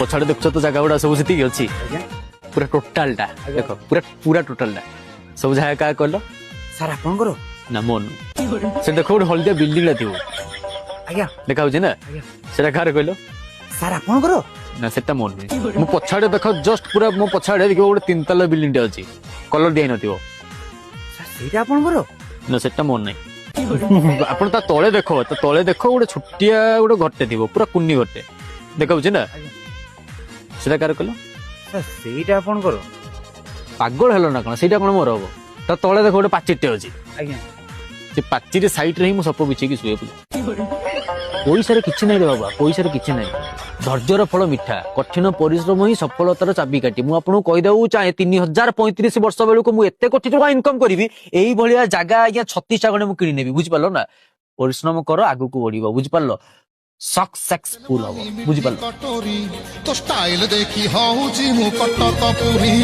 पछाड़े देख तो जगह गुड़ा सब सेतिक अछि पूरा टोटाल टा देखो पूरा पूरा टोटाल टा सब जगह का कहलो सर आपनकर ना मोन से देखो गोटे हलदिया बिल्डिंग ला थिबो आज्ञा देखा होछि ना सेटा कार कहलो सर आपनकर ना सेटा मोन मो पछाड़े देखो जस्ट पूरा मो पछाड़े देखो गोटे 3 तला बिल्डिंग टा अछि कलर दिया नथिबो सर सेटा आपनकर ना सेटा मोन नै आपण ता तळे देखो गोटे छुट्टिया गोटे घरटे थिबो पूरा कुन्नी घरटे देखा होछि ना सेटा कार कहलो सर सेटा आपनकर पागल हेलो ना कोन सेटा कोन मोर हबो ता तळे देखो गोटे पाचिटे अछि आज्ञा से पाचिरे साइड रे ही मो सप बिछे की सुए पैसा रे किछि नै रे बाबा पैसा रे किछि नै धैर्यर फल मिठा कठिन परिश्रम ही सफलतार चाबिकाठी मु आपन कहि देउ चाहे 3035 वर्ष बेलू को मु एते कोटी टका इनकम करिवि एई भलिया जागा आज्ञा 36 टा गने मु किनि नेबि बुझि पालो ना परिश्रम करो आगु को बढ़िबो बुझि पालो सक्सेसफुल हो बुझि पालो तो स्टाइल देखी हूँ जी मु कटक पुरी